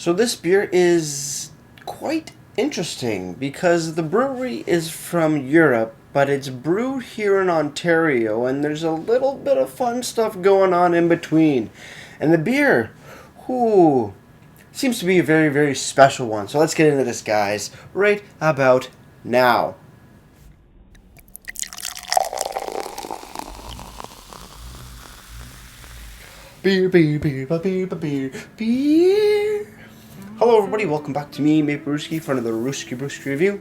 So this beer is quite interesting because the brewery is from Europe, but it's brewed here in Ontario, and there's a little bit of fun stuff going on in between. And the beer, whoo, seems to be a very, very special one. So let's get into this, guys, right about now. Beer, beer, beer, beer, beer, beer. Hello everybody, welcome back to me, Maple Brewski, for another Brewski review.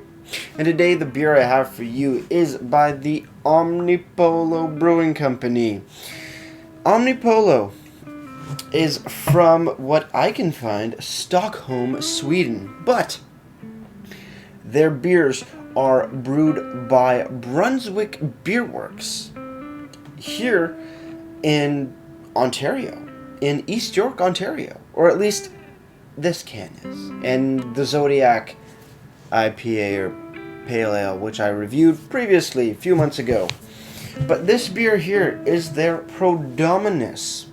And today the beer I have for you is by the Omnipollo Brewing Company. Omnipollo is from what I can find, Stockholm, Sweden. But their beers are brewed by Brunswick Beer Works here in Ontario, in East York, Ontario, or at least this can is. And the Zodiac IPA or Pale Ale, which I reviewed previously a few months ago. But this beer here is their Prodromus.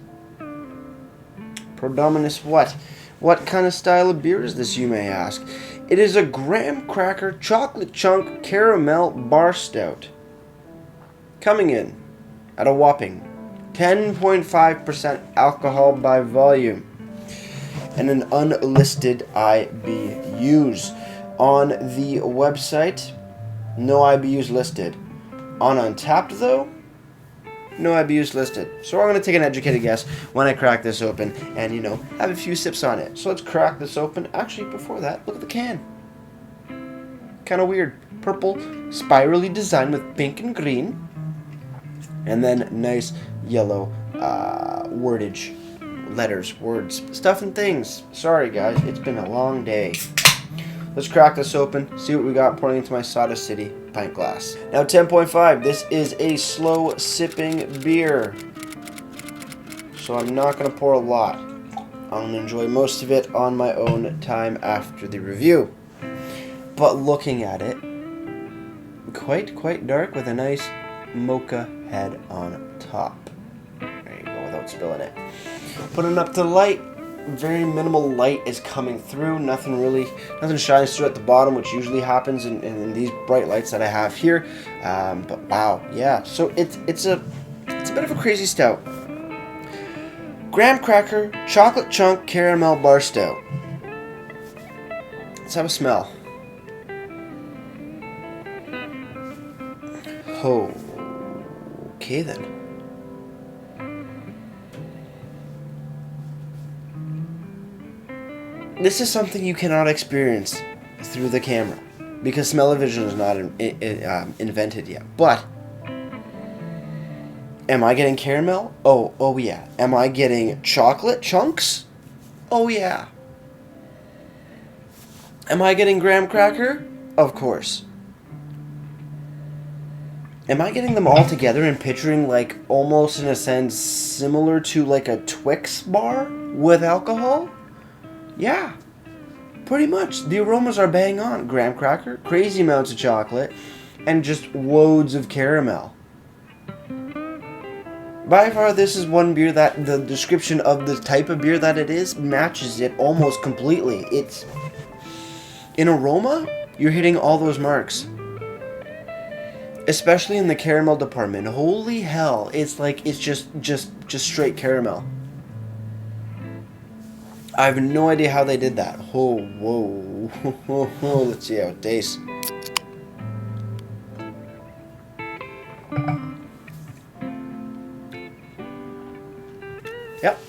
Prodromus what? What kind of style of beer is this, you may ask? It is a graham cracker chocolate chunk caramel bar stout. Coming in at a whopping 10.5% alcohol by volume and an unlisted IBUs. On the website, no IBUs listed. On Untapped, though, no IBUs listed. So I'm going to take an educated guess when I crack this open and, have a few sips on it. So let's crack this open. Actually, before that, look at the can. Kind of weird. Purple, spirally designed with pink and green. And then nice yellow wordage. Letters, words, stuff and things. Sorry guys, it's been a long day. Let's crack this open, see what we got pouring into my Soda City pint glass. Now 10.5, this is a slow sipping beer. So I'm not going to pour a lot. I'm going to enjoy most of it on my own time after the review. But looking at it, quite dark with a nice mocha head on top. There you go, without spilling it. Putting it up to the light, very minimal light is coming through. Nothing shines through at the bottom, which usually happens in these bright lights that I have here. But wow, yeah. So it's a bit of a crazy stout. Graham cracker, chocolate chunk, caramel bar stout. Let's have a smell. Oh, okay then. This is something you cannot experience through the camera because smell-o-vision is not invented yet. But am I getting caramel? Oh yeah. Am I getting chocolate chunks? Oh yeah. Am I getting graham cracker? Of course. Am I getting them all together and picturing like almost in a sense similar to like a Twix bar with alcohol? Yeah, pretty much. The aromas are bang on. Graham cracker, crazy amounts of chocolate, and just loads of caramel. By far, this is one beer that the description of the type of beer that it is matches it almost completely. It's in aroma, you're hitting all those marks. Especially in the caramel department. Holy hell, it's just straight caramel. I have no idea how they did that. Oh, whoa. Let's see how it tastes. Yep.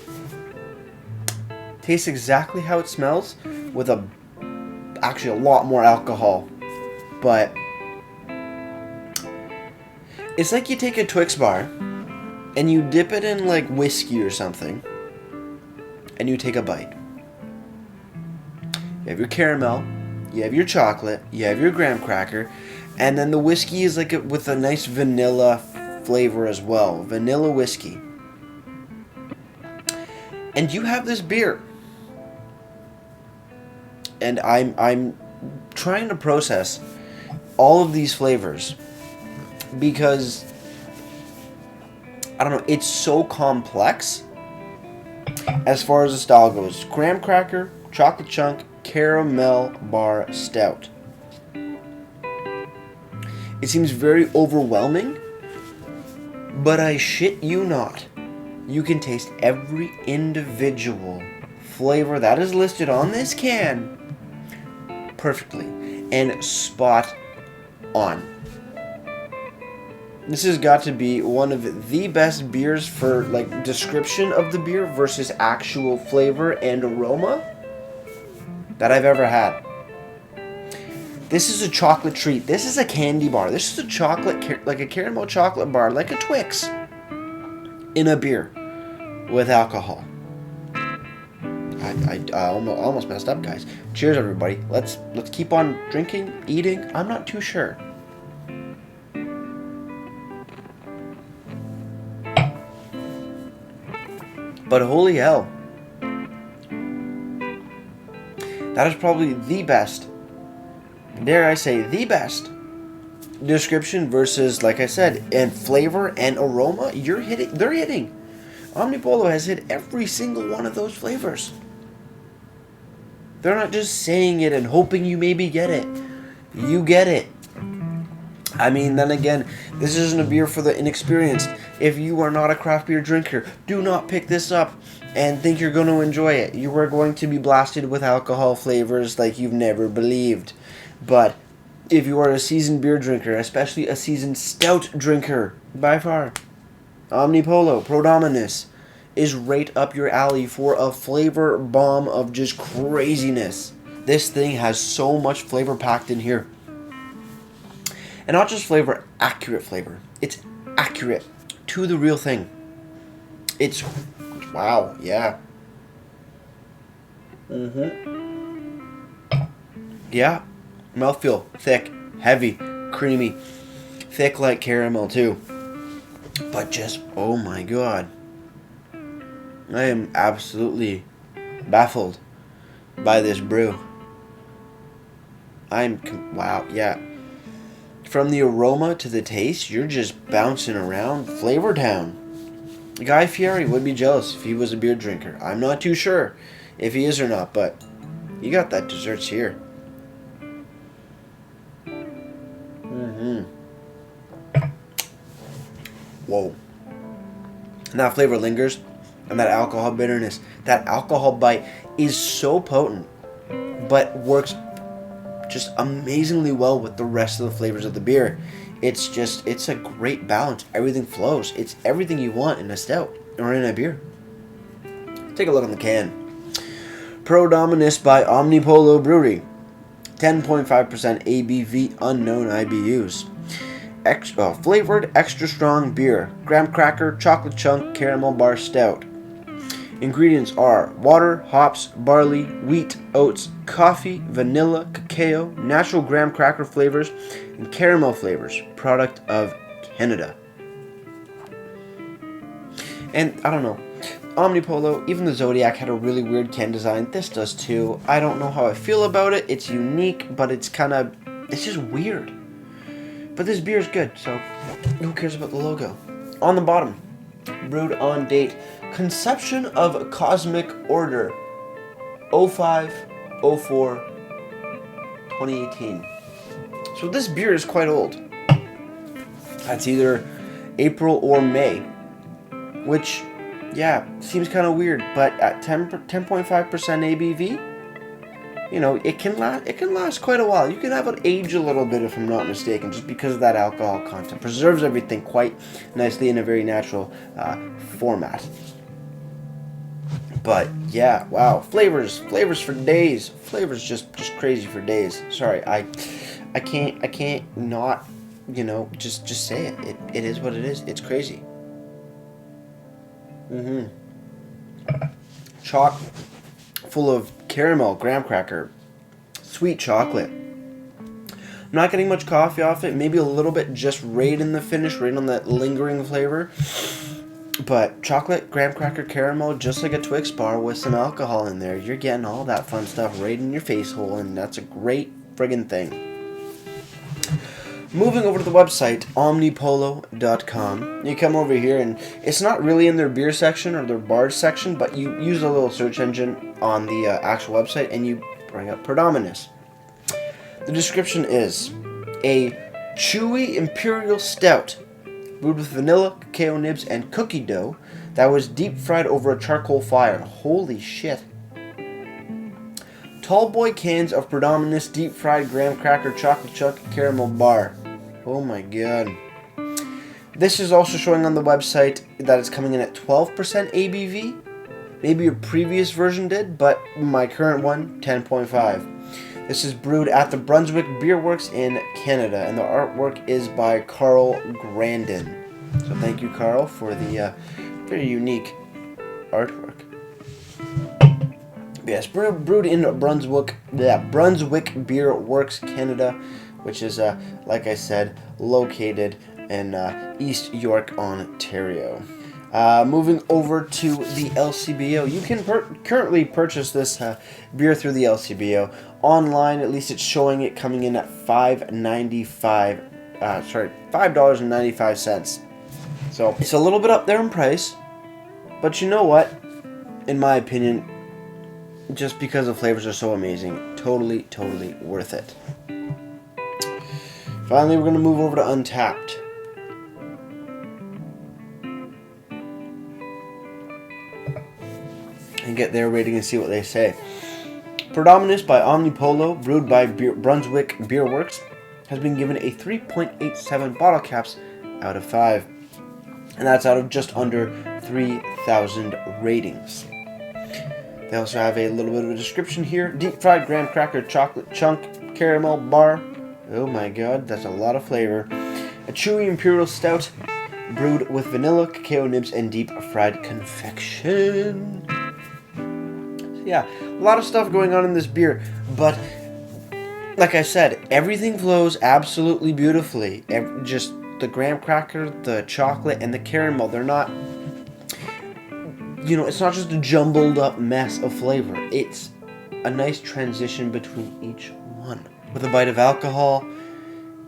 Tastes exactly how it smells with actually a lot more alcohol. But it's like you take a Twix bar and you dip it in like whiskey or something. And you take a bite. You have your caramel, you have your chocolate, you have your graham cracker, and then the whiskey is like with a nice vanilla flavor as well. Vanilla whiskey. And you have this beer. And I'm trying to process all of these flavors because I don't know, it's so complex. As far as the style goes, graham cracker, Chocolate Chunk Caramel Bar Stout. It seems very overwhelming, but I shit you not. You can taste every individual flavor that is listed on this can perfectly and spot on. This has got to be one of the best beers for like description of the beer versus actual flavor and aroma that I've ever had. This is a chocolate treat. This is a candy bar. This is a chocolate, like a caramel chocolate bar, like a Twix in a beer with alcohol. I almost messed up, guys. Cheers, everybody. Let's keep on drinking, eating. I'm not too sure. But holy hell, that is probably the best, dare I say, the best description versus, like I said, and flavor and aroma. They're hitting. Omnipollo has hit every single one of those flavors. They're not just saying it and hoping you maybe get it. You get it. I mean, then again, this isn't a beer for the inexperienced. If you are not a craft beer drinker, do not pick this up and think you're going to enjoy it. You are going to be blasted with alcohol flavors like you've never believed. But if you are a seasoned beer drinker, especially a seasoned stout drinker, by far, Omnipollo, Prodromus is right up your alley for a flavor bomb of just craziness. This thing has so much flavor packed in here. And not just flavor, accurate flavor. It's accurate to the real thing. It's, wow, yeah. Yeah, mouthfeel, thick, heavy, creamy, thick like caramel too. But just, oh my god. I am absolutely baffled by this brew. Wow, yeah. From the aroma to the taste, you're just bouncing around Flavor Town. Guy Fieri would be jealous if he was a beer drinker. I'm not too sure if he is or not, but you got that desserts here. Whoa. And that flavor lingers, and that alcohol bitterness, that alcohol bite is so potent, but works just amazingly well with the rest of the flavors of the beer. It's a great balance. Everything flows. It's everything you want in a stout or in a beer. Take a look on the can. Prodromus by Omnipollo Brewery. 10.5% ABV, unknown IBUs. Flavored extra strong beer. Graham cracker, chocolate chunk, caramel bar stout. Ingredients are water, hops, barley, wheat, oats, coffee, vanilla, cacao, natural graham cracker flavors, and caramel flavors. Product of Canada. And I don't know, Omnipollo, even the Zodiac had a really weird can design. This does too. I don't know how I feel about it. It's unique, but it's just weird. But this beer is good, so who cares about the logo? On the bottom, brewed on date. Conception of Cosmic Order 05/04 2018. So this beer is quite old. That's either April or May, which, yeah, seems kind of weird, but at 10.5% ABV, you know, it can last quite a while. You can have it age a little bit if I'm not mistaken, just because of that alcohol content. Preserves everything quite nicely in a very natural format. But yeah, wow, flavors for days. Flavors just crazy for days. Sorry, I can't not, you know, just say it. It is what it is. It's crazy. Chock full of caramel, graham cracker, sweet chocolate. I'm not getting much coffee off it. Maybe a little bit just right in the finish, right on that lingering flavor. But chocolate, graham cracker, caramel, just like a Twix bar with some alcohol in there. You're getting all that fun stuff right in your face hole, and that's a great friggin' thing. Moving over to the website, omnipollo.com, you come over here and it's not really in their beer section or their bar section, but you use a little search engine on the actual website and you bring up Prodromus. The description is a chewy Imperial Stout brewed with vanilla, cacao nibs, and cookie dough that was deep fried over a charcoal fire. Holy shit. Tall boy cans of Prodromus deep fried graham cracker chocolate chunk caramel bar. Oh my god. This is also showing on the website that it's coming in at 12% ABV. Maybe your previous version did, but my current one, 10.5. This is brewed at the Brunswick Beer Works in Canada, and the artwork is by Carl Grandin. So thank you, Carl, for the very unique artwork. Yes, brewed in Brunswick Beer Works, Canada, which is, like I said, located in East York, Ontario. Moving over to the LCBO, you can currently purchase this beer through the LCBO online. At least it's showing it coming in at $5.95. So it's a little bit up there in price, but you know what? In my opinion, just because the flavors are so amazing, totally worth it. Finally, we're going to move over to Untappd. And get their rating and see what they say. Prodromus by Omnipollo, brewed by Brunswick Beer Works, has been given a 3.87 bottle caps out of 5. And that's out of just under 3,000 ratings. They also have a little bit of a description here. Deep fried graham cracker chocolate chunk caramel bar. Oh my god, that's a lot of flavor. A chewy Imperial Stout brewed with vanilla, cacao nibs, and deep fried confection. Yeah, a lot of stuff going on in this beer, but like I said, everything flows absolutely beautifully. Just the graham cracker, the chocolate, and the caramel, they're not, it's not just a jumbled up mess of flavor. It's a nice transition between each one, with a bite of alcohol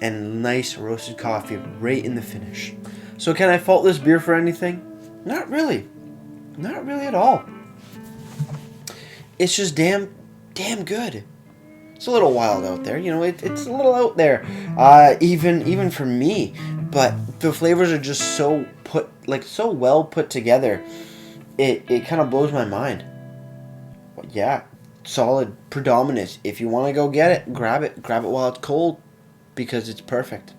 and nice roasted coffee right in the finish. So can I fault this beer for anything? Not really. Not really at all. It's just damn good. It's a little wild out there, it's a little out there, even for me. But the flavors are just so well put together. It kind of blows my mind. But yeah, solid Prodromus. If you want to go get it, grab it while it's cold, because it's perfect.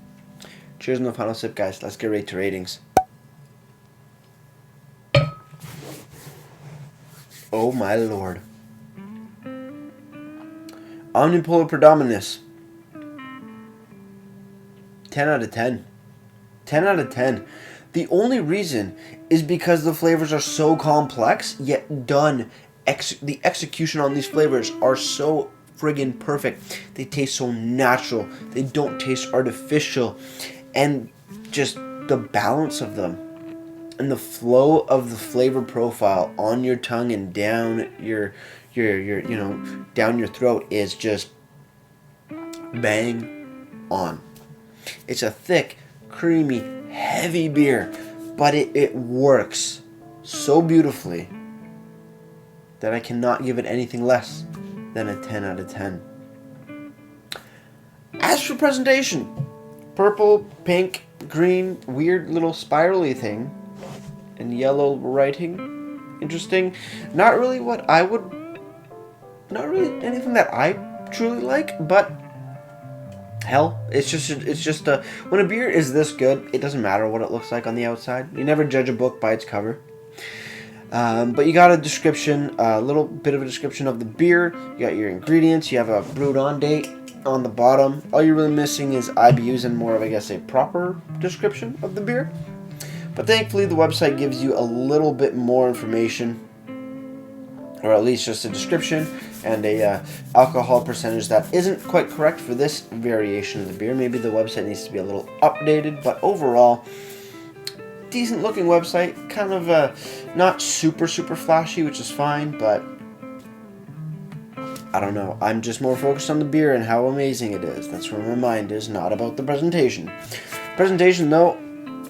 Cheers on the final sip, guys. Let's get right to ratings. Oh my lord. Omnipollo Prodromus. 10 out of 10. 10 out of 10. The only reason is because the flavors are so complex, yet done. The execution on these flavors are so friggin' perfect. They taste so natural. They don't taste artificial. And just the balance of them. And the flow of the flavor profile on your tongue and down your down your throat is just bang on. It's a thick, creamy, heavy beer, but it works so beautifully that I cannot give it anything less than a 10 out of 10. As for presentation, purple, pink, green, weird little spirally thing, and yellow writing. Interesting. Not really anything that I truly like, but hell, it's just when a beer is this good, it doesn't matter what it looks like on the outside. You never judge a book by its cover. But you got a description, a little bit of a description of the beer. You got your ingredients. You have a brewed on date on the bottom. All you're really missing is IBUs and more of, I guess, a proper description of the beer. But thankfully, the website gives you a little bit more information, or at least just a description and a alcohol percentage that isn't quite correct for this variation of the beer. Maybe the website needs to be a little updated, but overall, decent looking website. Kind of not super flashy, which is fine, but I don't know. I'm just more focused on the beer and how amazing it is. That's where my mind is, not about the presentation. Presentation, though,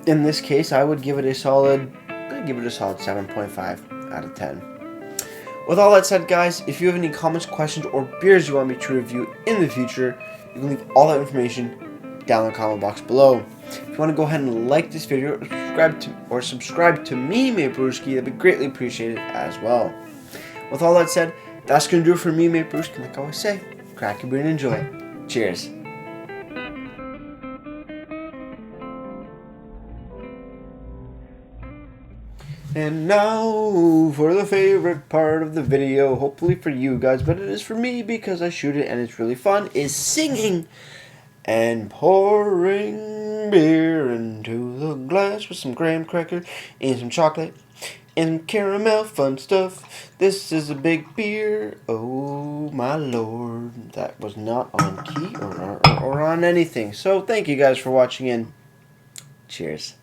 in this case, I would give it a solid 7.5 out of 10. With all that said, guys, if you have any comments, questions, or beers you want me to review in the future, you can leave all that information down in the comment box below. If you want to go ahead and like this video or subscribe to me, Mate Brewski, that'd be greatly appreciated as well. With all that said, that's going to do it for me, Mate Brewski. Like I always say, crack your beer and enjoy. Cheers. And now for the favorite part of the video, hopefully for you guys, but it is for me because I shoot it and it's really fun, is singing and pouring beer into the glass with some graham cracker and some chocolate and caramel, fun stuff. This is a big beer, oh my lord. That was not on key or on anything. So thank you guys for watching and cheers.